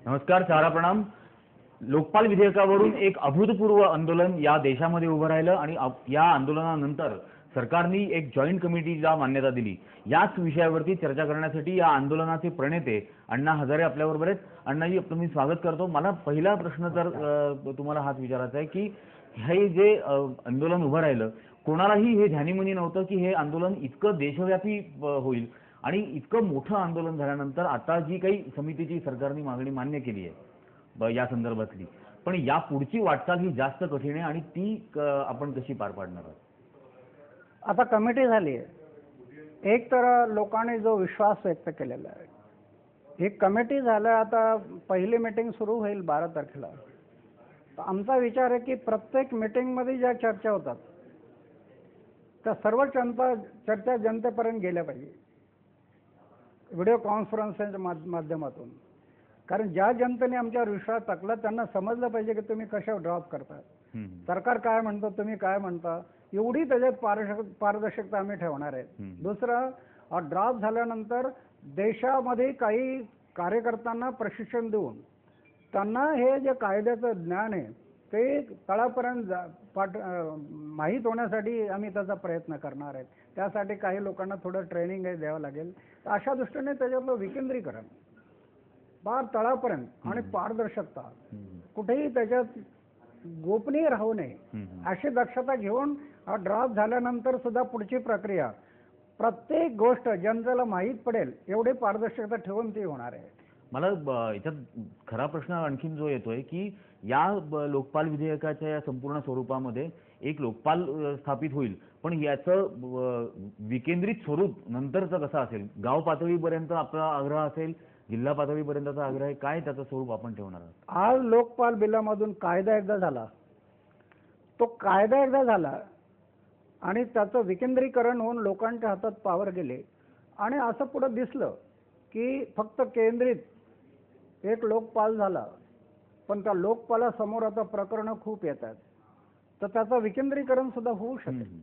नमस्कार, चारा प्रणाम। लोकपाल विधेयकावरून एक अभूतपूर्व आंदोलन या देशामध्ये उभं राहिलं आणि या आंदोलनानंतर सरकारने एक जॉईंट कमिटीला मान्यता दिली। याच विषयावरती चर्चा करण्यासाठी या आंदोलनाचे प्रणेते अण्णा हजारे आपल्याबरोबर आहेत। अण्णाजी, आपलं मी स्वागत करतो। मला पहिला प्रश्न तर तुम्हाला हाच विचारायचा आहे की हे जे आंदोलन उभं राहिलं, कोणालाही हे ध्यानीमनी नव्हतं की हे आंदोलन इतकं देशव्यापी होईल आणि इतकं मोठं आंदोलन झाल्यानंतर आता जी काही समितीची सरकारने मागणी मान्य केली आहे या संदर्भातली, पण या पुढची वाटचाल ही जास्त कठीण आहे आणि ती आपण कशी पार पाडणार आहोत? आता कमिटी झाली आहे। एक तर लोकांनी जो विश्वास व्यक्त केलेला आहे, ही कमिटी झालं, आता पहिली मीटिंग सुरू होईल 12 तारखेला। तर आमचा विचार आहे की प्रत्येक मीटिंगमध्ये ज्या चर्चा होतात त्या सर्व चर्चा जनतेपर्यंत गेल्या पाहिजे, व्हिडिओ कॉन्फरन्सच्या माध्यमातून। कारण ज्या जनतेने आमच्यावर विश्वास टाकला त्यांना समजलं पाहिजे की तुम्ही कशा ड्रॉप करता, सरकार काय म्हणतो, तुम्ही काय म्हणता, एवढी त्याच्यात पारदर्शकता आम्ही ठेवणार आहे। दुसरं, ड्रॉप झाल्यानंतर देशामध्ये काही कार्यकर्त्यांना प्रशिक्षण देऊन त्यांना हे जे कायद्याचं ज्ञान आहे ते तळापर्यंत माहीत होण्यासाठी आम्ही त्याचा प्रयत्न करणार आहे। त्यासाठी काही लोकांना थोडं ट्रेनिंग द्यावं लागेल। तर अशा दृष्टीने त्याच्यातलं विकेंद्रीकरण फार तळापर्यंत आणि पारदर्शकता, कुठेही त्याच्यात गोपनीय राहू नये अशी दक्षता घेऊन ड्रॉप झाल्यानंतर सुद्धा पुढची प्रक्रिया प्रत्येक गोष्ट जनतेला माहीत पडेल एवढी पारदर्शकता ठेवून ती होणार आहे। मला याच्यात खरा प्रश्न आणखीन जो येतोय की या लोकपाल विधेयकाच्या या संपूर्ण स्वरूपामध्ये एक लोकपाल स्थापित होईल, पण याचं विकेंद्रित स्वरूप नंतरचं कसं असेल? गाव पातळीपर्यंत आपला आग्रह असेल, जिल्हा पातळीपर्यंतचा आग्रह आहे, काय त्याचं स्वरूप आपण ठेवणार आहोत? आज लोकपाल बिलामधून कायदा एकदा झाला, तो कायदा एकदा झाला आणि त्याचं विकेंद्रीकरण होऊन लोकांच्या हातात पावर गेले आणि असं पुढे दिसलं की फक्त केंद्रित एक लोकपाल झाला, पण त्या लोकपालासमोर आता प्रकरणं खूप येतात, तर त्याचं विकेंद्रीकरण सुद्धा होऊ शकेल।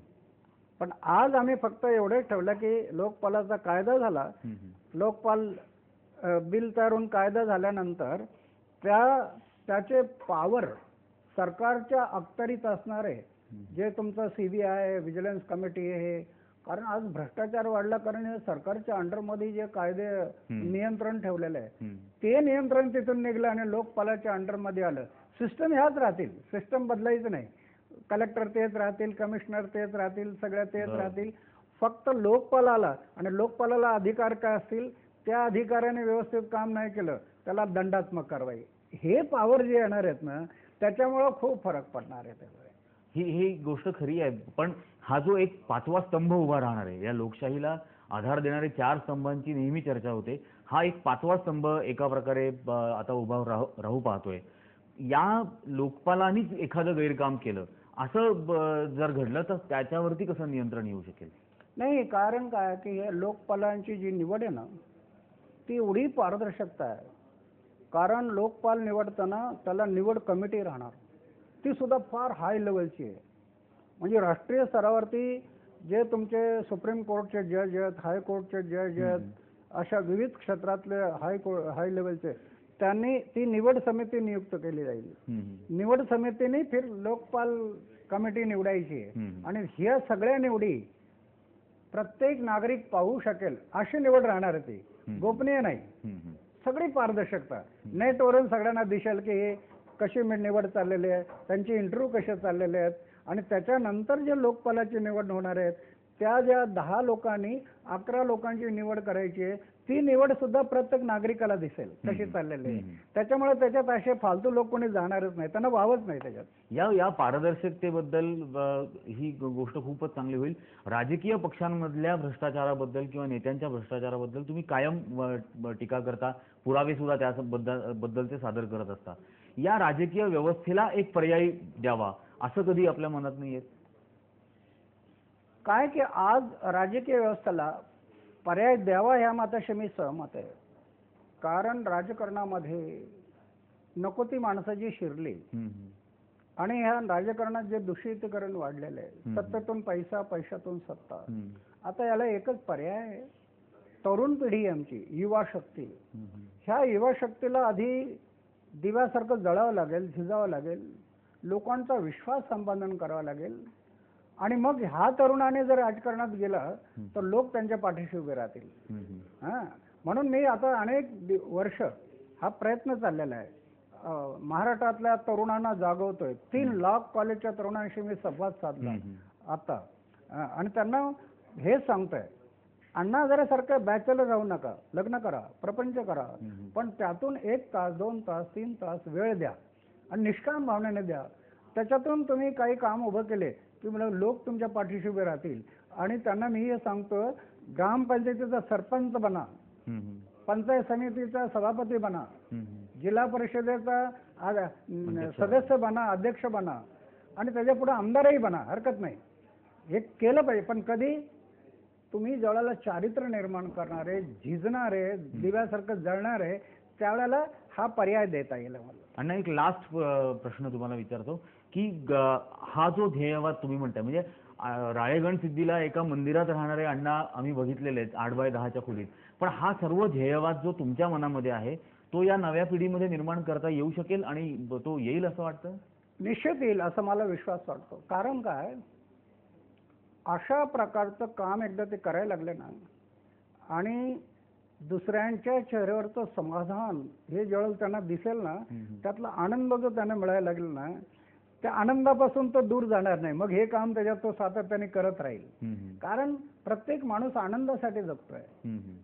पण आज आम्ही फक्त एवढे ठेवलं की लोकपालाचा कायदा झाला, लोकपाल बिल तयार होऊन कायदा झाल्यानंतर त्याचे पॉवर सरकारच्या अखत्यारीत असणारे जे तुमचं CBI, व्हिजिलन्स कमिटी आहे, कारण आज भ्रष्टाचार वाढला, कारण हे सरकारच्या अंडरमध्ये जे कायदे नियंत्रण ठेवलेलं आहे ते नियंत्रण तिथून निघलं आणि लोकपालाच्या अंडरमध्ये आलं। सिस्टम ह्याच राहतील, सिस्टम बदलायचं नाही, कलेक्टर तेच राहतील, कमिशनर तेच राहतील, सगळ्या तेच राहतील, फक्त लोकपाल आला आणि लोकपालाला अधिकार काय असतील त्या अधिकाऱ्याने व्यवस्थित काम नाही केलं त्याला दंडात्मक कारवाई, हे पॉवर जे येणार आहेत ना त्याच्यामुळं खूप फरक पडणार आहे। ही गोष्ट खरी आहे, पण हा जो एक 5वा स्तंभ उभा राहणार आहे, या लोकशाहीला आधार देणारे 4 स्तंभांची नेहमी चर्चा होते, हा एक 5वा स्तंभ एका प्रकारे आता उभा राहू पाहतोय। या लोकपालानेच एखादं गैरकाम केलं असं जर घडलं तर त्याच्यावरती कसं नियंत्रण येऊ शकेल? नाही, कारण काय की हे लोकपालांची जी निवड आहे ना ती एवढी पारदर्शकता आहे, कारण लोकपाल निवडताना त्याला निवड कमिटी राहणार, ती सुद्धा फार हाय लेवलची आहे। म्हणजे राष्ट्रीय स्तरावरती जे तुमचे सुप्रीम कोर्टचे जज आहेत, हायकोर्टचे जज आहेत, अशा विविध क्षेत्रातले हाय लेवलचे त्यांनी ती निवड समिती नियुक्त केली जाईल। निवड समितीने फिर लोकपाल कमिटी निवडायची आणि ह्या सगळ्या निवडी प्रत्येक नागरिक पाहू शकेल अशी निवड राहणार आहे, ती गोपनीय नाही, सगळी पारदर्शकता। नेटवरून सगळ्यांना दिसेल की हे कशी निवड चाललेली आहे, त्यांचे इंटरव्ह्यू कसे चाललेले आहेत आणि त्याच्यानंतर जे लोकपालाची निवड होणार आहेत त्या ज्या 10 लोकांनी 11 लोकांची निवड करायची आहे ती निवड सुद्धा प्रत्येक नागरिकाला दिसेल कशी चाललेली आहे। त्याच्यामुळे त्याच्यात असे फालतू लोक कोणी जाणारच नाही, त्यांना वावच नाही त्याच्यात। या पारदर्शकतेबद्दल ही गोष्ट खूपच चांगली होईल। राजकीय पक्षांमधल्या भ्रष्टाचाराबद्दल किंवा नेत्यांच्या भ्रष्टाचाराबद्दल तुम्ही कायम टीका करता, पुरावे सुद्धा त्याबद्दलचे सादर करत असता। या राजकीय व्यवस्थेला एक पर्याय द्यावा असं कधी आपल्या मनात नाही येत? काय की आज राजकीय व्यवस्थेला पर्याय द्यावा ह्या मताशी मी सहमत आहे, कारण राजकारणामध्ये नको ती माणसं जी शिरली आणि ह्या राजकारणात जे दूषितीकरण वाढलेलं आहे, सत्तेतून पैसा, पैशातून सत्ता, आता याला एकच पर्याय आहे, तरुण पिढी आमची, युवा शक्ती ह्या युवा शक्तीला आधी दिव्यासारखं जळावं लागेल, झिजावं लागेल, लोकांचा विश्वास संपादन करावा लागेल आणि मग ह्या तरुणाने जर राजकारणात गेला तर लोक त्यांच्या पाठीशी उभे राहतील. हां, म्हणून मी आता अनेक वर्ष हा प्रयत्न चाललेला आहे. महाराष्ट्रातल्या तरुणांना जागवतोय. 3 लाख कॉलेजच्या तरुणांशी मी संवाद साधला आता आणि त्यांना हे सांगतोय, अण्णा जरा सारखं बॅचलर राहू नका, लग्न करा, प्रपंच करा, पण त्यातून 1 तास 2 तास 3 तास वेळ द्या आणि निष्काम भावनेने द्या. त्याच्यातून तुम्ही काही काम उभं केले की मला लोक तुमच्या पाठीशी उभे राहतील. आणि त्यांना मी हे सांगतो, ग्रामपंचायतीचा सरपंच बना, पंचायत समितीचा सभापती बना, जिल्हा परिषदेचा सदस्य बना, अध्यक्ष बना आणि त्याच्या पुढे आमदारही बना, हरकत नाही. हे केलं पाहिजे, पण कधी तुम्ही ज्यावेळेला चारित्र्य निर्माण करणारे, झिजणारे, दिव्यासारखं जळणारे, त्यावेळेला हा पर्याय देता येईल मला. अण्णा, एक लास्ट प्रश्न तुम्हाला विचारतो की हा जो ध्येयवाद तुम्ही म्हणताय, म्हणजे राळेगण सिद्धीला एका मंदिरात राहणारे अण्णा आम्ही बघितलेले आहेत 8x10च्या खोलीत, पण हा सर्व ध्येयवाद जो तुमच्या मनामध्ये आहे तो या नव्या पिढीमध्ये निर्माण करता येऊ शकेल आणि तो येईल असं वाटतं? निश्चित येईल असं मला विश्वास वाटतो. कारण काय, अशा प्रकारचं काम एकदा ते करायला लागले ना आणि दुसऱ्यांच्या चेहऱ्यावरचं समाधान हे ज्यावेळेला त्यांना दिसेल ना, त्यातला आनंद जो त्यांना मिळायला लागेल ना, त्या आनंदापासून तो दूर जाणार नाही. मग हे काम त्याच्यात तो सातत्याने करत राहील. कारण प्रत्येक माणूस आनंदासाठी जगतोय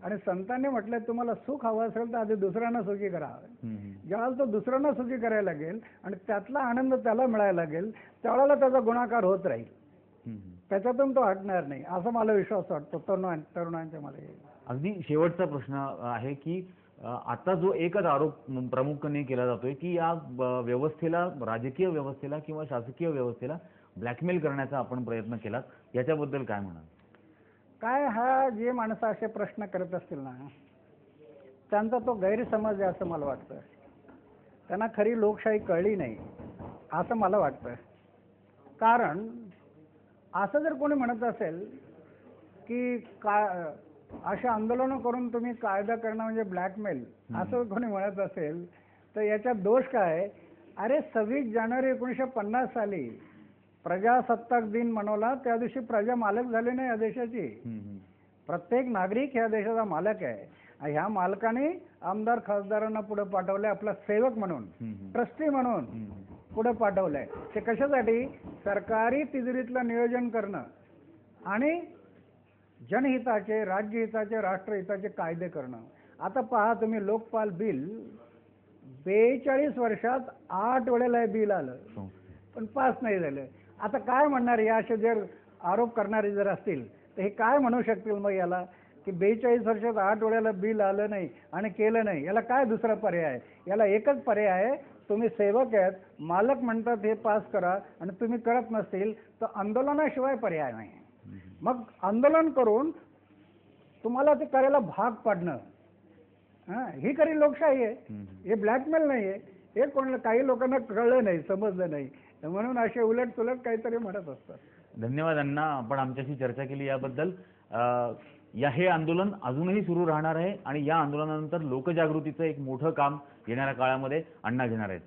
आणि संतांनी म्हटलंय, तुम्हाला सुख हवं असेल तर आधी दुसऱ्यांना सुखी करा. ज्यावेळेला तो दुसऱ्यांना सुखी करायला लागेल आणि त्यातला आनंद त्याला मिळायला लागेल, त्यावेळेला त्याचा गुणाकार होत राहील, त्याच्यातून तो हटणार नाही, असा मला विश्वास वाटतो तरुणांच्या मध्ये. अगदी शेवटचा प्रश्न आहे की आता जो एकच आरोप प्रमुखपणे केला जातोय की या व्यवस्थेला, राजकीय व्यवस्थेला किंवा शासकीय व्यवस्थेला ब्लॅकमेल करण्याचा आपण प्रयत्न केला, याच्याबद्दल काय म्हणाल? काय, हा जे माणसं असे प्रश्न करत असतील ना, त्यांचा तो गैरसमज आहे असं मला वाटतं. त्यांना खरी लोकशाही कळली नाही असं मला वाटतं. कारण असं जर कोणी म्हणत असेल की अशा आंदोलनं करून तुम्ही कायदा करणं म्हणजे ब्लॅकमेल, असं कोणी म्हणत असेल तर याच्यात दोष काय? अरे 26 जानेवारी 1950 साली प्रजासत्ताक दिन मनवला, त्या दिवशी प्रजा मालक झाली नाही या देशाची. प्रत्येक नागरिक ह्या देशाचा मालक आहे. ह्या मालकाने आमदार खासदारांना पुढे पाठवलंय, आपला सेवक म्हणून, ट्रस्टी म्हणून पुढे पाठवलंय. ते कशासाठी? सरकारी तिजोरीतलं नियोजन करणं आणि जनहिताचे, राज्यहिताचे, राष्ट्रहिताचे कायदे करणं. आता पहा तुम्ही, लोकपाल बिल 42 वर्षात 8 वेळेला हे बिल आलं, पण पास नाही झालं. आता काय म्हणणार, या असे जर आरोप करणारे जर असतील तर हे काय म्हणू शकतील मग याला, की 42 वर्षात 8 वेळेला बिल आलं नाही आणि केलं नाही, याला काय दुसरा पर्याय आहे? याला एकच पर्याय आहे, तुम्ही सेवक आहेत, मालक म्हणतात हे पास करा आणि तुम्ही करत नसतील तर आंदोलनाशिवाय पर्याय नाही. मग आंदोलन करून तुम्हाला ते करायला भाग पाडणं, ही खरी लोकशाही आहे. हे ब्लॅकमेल नाही आहे. हे कोणाला, काही लोकांना कळलं नाही, समजलं नाही, म्हणून असे उलट सुलट काहीतरी म्हणत असतात. धन्यवाद अण्णा, आपण आमच्याशी चर्चा केली याबद्दल. हे आंदोलन अजूनही सुरू राहणार आहे आणि या आंदोलनानंतर लोकजागृतीचं एक मोठं काम येणाऱ्या काळामध्ये अण्णा घेणार आहेत.